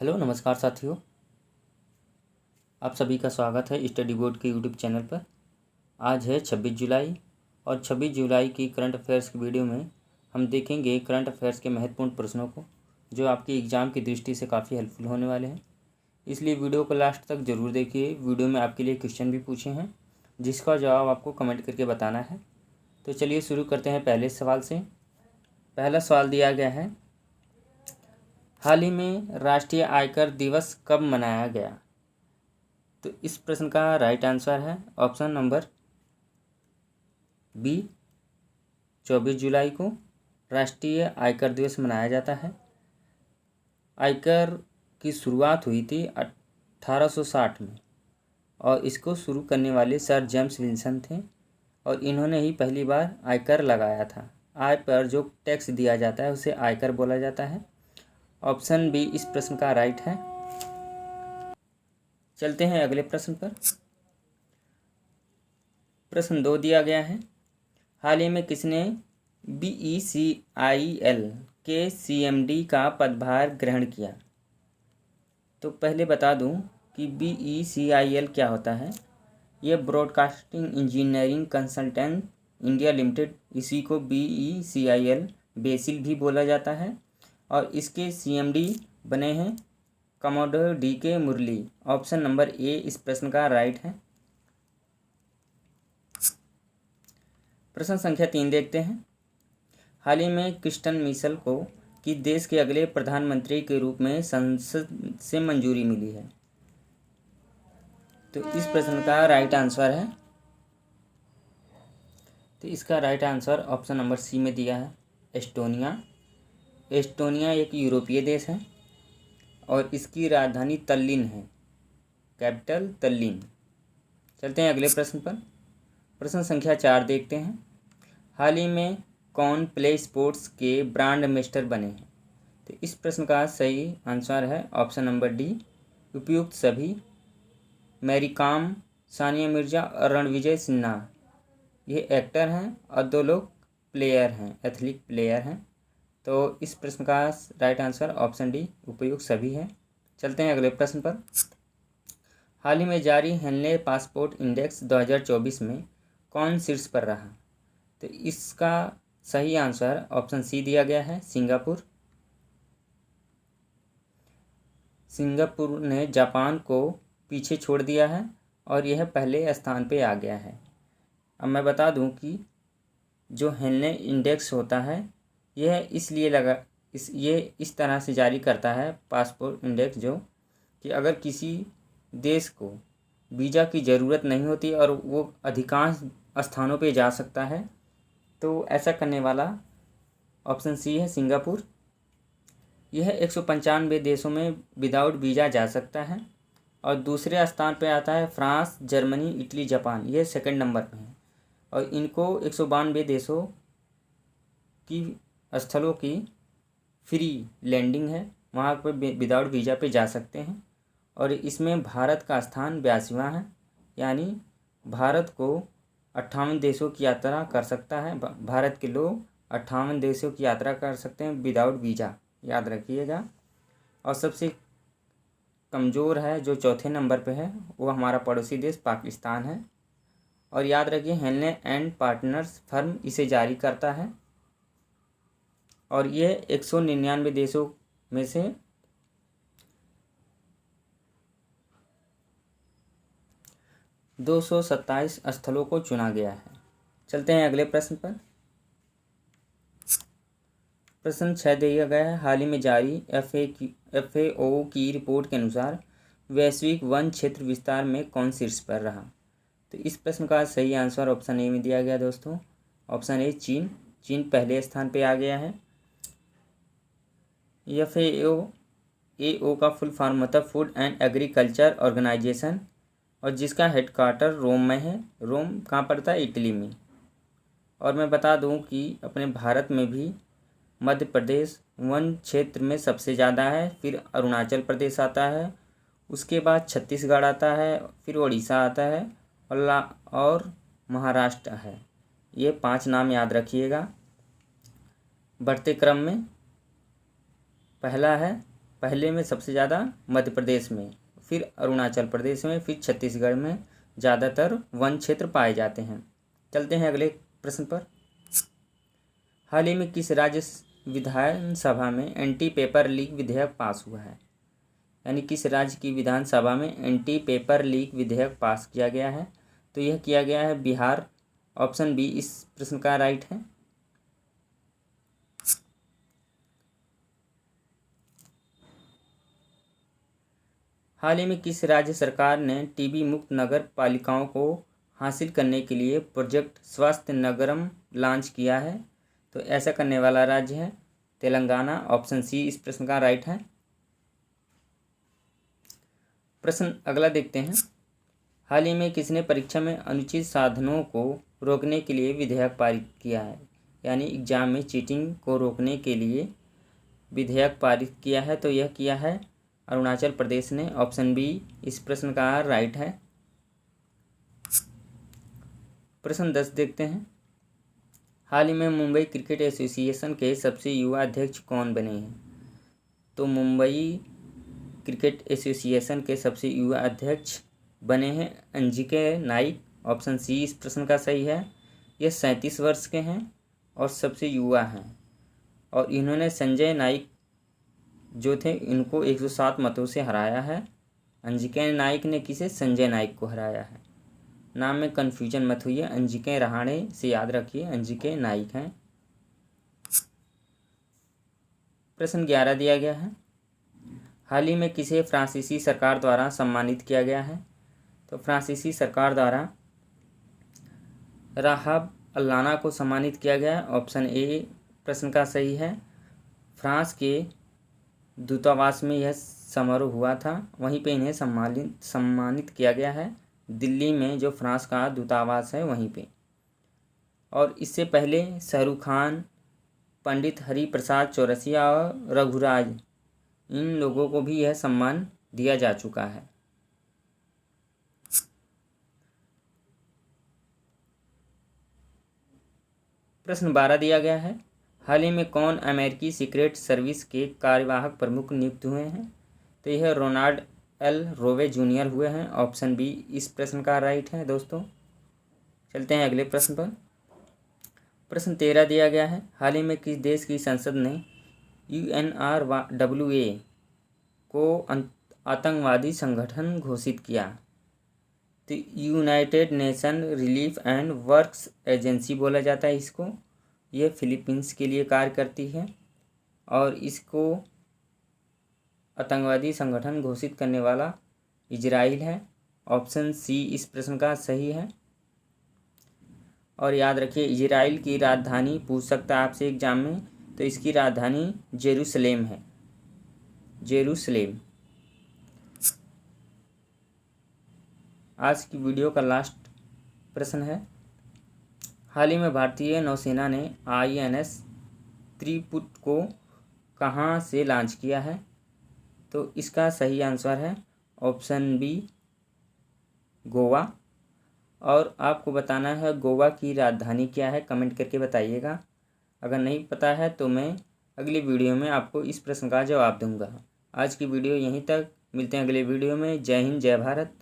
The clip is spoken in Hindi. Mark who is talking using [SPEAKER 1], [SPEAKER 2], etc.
[SPEAKER 1] हेलो नमस्कार साथियों, आप सभी का स्वागत है स्टडी बोर्ड के यूट्यूब चैनल पर। आज है 26 जुलाई और 26 जुलाई की करंट अफेयर्स की वीडियो में हम देखेंगे करंट अफेयर्स के महत्वपूर्ण प्रश्नों को, जो आपकी एग्ज़ाम की दृष्टि से काफ़ी हेल्पफुल होने वाले हैं। इसलिए वीडियो को लास्ट तक ज़रूर देखिए। वीडियो में आपके लिए क्वेश्चन भी पूछे हैं, जिसका जवाब आपको कमेंट करके बताना है। तो चलिए शुरू करते हैं पहले सवाल से। पहला सवाल दिया गया है, हाल ही में राष्ट्रीय आयकर दिवस कब मनाया गया? तो इस प्रश्न का राइट आंसर है ऑप्शन नंबर बी, 24 जुलाई को राष्ट्रीय आयकर दिवस मनाया जाता है। आयकर की शुरुआत हुई थी 1860 में और इसको शुरू करने वाले सर जेम्स विल्सन थे और इन्होंने ही पहली बार आयकर लगाया था। आय पर जो टैक्स दिया जाता है उसे आयकर बोला जाता है। ऑप्शन बी इस प्रश्न का राइट है। चलते हैं अगले प्रश्न पर। प्रश्न 2 दिया गया है, हाल ही में किसने BECIL के CMD का पदभार ग्रहण किया? तो पहले बता दूं कि BECIL क्या होता है। यह broadcasting engineering consultant India limited, इसी को BECIL बेसिल भी बोला जाता है और इसके CMD बने हैं commodore DK Murali. Option number A इस प्रश्न का राइट है। प्रश्न संख्या 3 देखते हैं, हाल ही में क्रिस्टन मिशेल को कि देश के अगले प्रधानमंत्री के रूप में संसद से मंजूरी मिली है? तो इस प्रश्न का राइट आंसर है, तो इसका right answer option number C में दिया है, एस्टोनिया। एस्टोनिया एक यूरोपीय देश है और इसकी राजधानी तल्लीन है, कैपिटल तल्लीन। चलते हैं अगले प्रश्न पर। प्रश्न संख्या 4 देखते हैं, हाल ही में कौन प्ले स्पोर्ट्स के ब्रांड एम्बेसडर बने हैं? तो इस प्रश्न का सही आंसर है ऑप्शन नंबर डी, उपयुक्त सभी। मैरी कॉम, सानिया मिर्जा और रणविजय सिन्हा, ये एक्टर हैं और 2 लोग प्लेयर हैं, एथलीट प्लेयर हैं। तो इस प्रश्न का राइट आंसर ऑप्शन डी, उपयुक्त सभी है। चलते हैं अगले प्रश्न पर। हाल ही में जारी हेनले पासपोर्ट इंडेक्स 2024 में कौन शीर्ष पर रहा? तो इसका सही आंसर ऑप्शन सी दिया गया है, सिंगापुर। सिंगापुर ने जापान को पीछे छोड़ दिया है और यह पहले स्थान पे आ गया है। अब मैं बता दूं कि जो हेनले इंडेक्स होता है यह इसलिए ये इस तरह से जारी करता है पासपोर्ट इंडेक्स, जो कि अगर किसी देश को वीज़ा की ज़रूरत नहीं होती और वो अधिकांश स्थानों पे जा सकता है, तो ऐसा करने वाला ऑप्शन सी है, सिंगापुर। यह 195 देशों में विदाउट वीज़ा जा सकता है और दूसरे स्थान पे आता है फ्रांस, जर्मनी, इटली, जापान, ये सेकंड नंबर पे है और इनको 192 देशों की स्थलों की फ्री लैंडिंग है, वहाँ पे विदाउट वीज़ा पे जा सकते हैं और इसमें भारत का स्थान 82वां है। यानी भारत को 58 देशों की यात्रा कर सकता है, भारत के लोग 58 देशों की यात्रा कर सकते हैं विदाउट वीज़ा, याद रखिएगा। और सबसे कमज़ोर है जो चौथे नंबर पे है, वो हमारा पड़ोसी देश पाकिस्तान है। और याद रखिए हेनले एंड पार्टनर्स फर्म इसे जारी करता है और ये 199 देशों में से 227 स्थलों को चुना गया है। चलते हैं अगले प्रश्न पर। प्रश्न 6 दिया गया है, हाल ही में जारी FAO की रिपोर्ट के अनुसार वैश्विक वन क्षेत्र विस्तार में कौन शीर्ष पर रहा? तो इस प्रश्न का सही आंसर ऑप्शन ए में दिया गया दोस्तों, ऑप्शन ए, चीन। चीन पहले स्थान पे आ गया है। FAO का फुल फॉर्म होता है फूड एंड एग्रीकल्चर ऑर्गेनाइजेशन और जिसका हेडक्वार्टर रोम में है। रोम कहाँ पड़ता है? इटली में। और मैं बता दूं कि अपने भारत में भी मध्य प्रदेश वन क्षेत्र में सबसे ज़्यादा है, फिर अरुणाचल प्रदेश आता है, उसके बाद छत्तीसगढ़ आता है, फिर उड़ीसा आता है और महाराष्ट्र है। ये 5 नाम याद रखिएगा। बढ़ते क्रम में पहला है पहले में सबसे ज़्यादा मध्य प्रदेश में, फिर अरुणाचल प्रदेश में, फिर छत्तीसगढ़ में ज़्यादातर वन क्षेत्र पाए जाते हैं। चलते हैं अगले प्रश्न पर। हाल ही में किस राज्य विधानसभा में एंटी पेपर लीक विधेयक पास हुआ है? यानी किस राज्य की विधानसभा में एंटी पेपर लीक विधेयक पास किया गया है? तो यह किया गया है बिहार। ऑप्शन बी इस प्रश्न का राइट है। हाल ही में किस राज्य सरकार ने टीबी मुक्त नगर पालिकाओं को हासिल करने के लिए प्रोजेक्ट स्वास्थ्य नगरम लॉन्च किया है? तो ऐसा करने वाला राज्य है तेलंगाना। ऑप्शन सी इस प्रश्न का राइट है। प्रश्न अगला देखते हैं। हाल ही में किसने परीक्षा में अनुचित साधनों को रोकने के लिए विधेयक पारित किया है? यानी एग्जाम में चीटिंग को रोकने के लिए विधेयक पारित किया है। तो यह किया है अरुणाचल प्रदेश ने। ऑप्शन बी इस प्रश्न का राइट है। प्रश्न 10 देखते हैं। हाल ही में मुंबई क्रिकेट एसोसिएशन के सबसे युवा अध्यक्ष कौन बने हैं? तो मुंबई क्रिकेट एसोसिएशन के सबसे युवा अध्यक्ष बने हैं अंजिके नाइक। ऑप्शन सी इस प्रश्न का सही है। ये 37 वर्ष के हैं और सबसे युवा हैं, और इन्होंने संजय नाइक जो थे इनको 107 मतों से हराया है। अंजिके नाइक ने किसे? संजय नाइक को हराया है। नाम में कन्फ्यूजन मत हुई है, अंजिके रहाणे से याद रखिए, अंजिके नाइक हैं। प्रश्न 11 दिया गया है। हाल ही में किसे फ्रांसीसी सरकार द्वारा सम्मानित किया गया है? तो फ्रांसीसी सरकार द्वारा राहब अल्लाना को सम्मानित किया गया है। ऑप्शन ए प्रश्न का सही है। फ्रांस के दूतावास में यह समारोह हुआ था, वहीं पे इन्हें सम्मानित किया गया है। दिल्ली में जो फ्रांस का दूतावास है वहीं पे। और इससे पहले शाहरुख खान, पंडित हरिप्रसाद चौरसिया और रघुराज, इन लोगों को भी यह सम्मान दिया जा चुका है। प्रश्न 12 दिया गया है। हाल ही में कौन अमेरिकी सीक्रेट सर्विस के कार्यवाहक प्रमुख नियुक्त हुए हैं? तो यह रोनाल्ड एल रोवे जूनियर हुए हैं। ऑप्शन बी इस प्रश्न का राइट है दोस्तों। चलते हैं अगले प्रश्न पर। प्रश्न 13 दिया गया है। हाल ही में किस देश की संसद ने UNRWA को आतंकवादी संगठन घोषित किया? तो United nation relief and works agency बोला जाता है इसको। ये फिलीपींस के लिए कार्य करती है और इसको आतंकवादी संगठन घोषित करने वाला इजराइल है। ऑप्शन सी इस प्रश्न का सही है। और याद रखिए इजराइल की राजधानी पूछ सकता है आपसे एग्जाम में, तो इसकी राजधानी जेरूसलेम है, जेरूसलेम। आज की वीडियो का लास्ट प्रश्न है। हाल ही में भारतीय नौसेना ने INS त्रिपुट को कहाँ से लॉन्च किया है? तो इसका सही आंसर है ऑप्शन बी गोवा। और आपको बताना है गोवा की राजधानी क्या है, कमेंट करके बताइएगा। अगर नहीं पता है तो मैं अगली वीडियो में आपको इस प्रश्न का जवाब दूंगा। आज की वीडियो यहीं तक, मिलते हैं अगले वीडियो में। जय हिंद, जय भारत।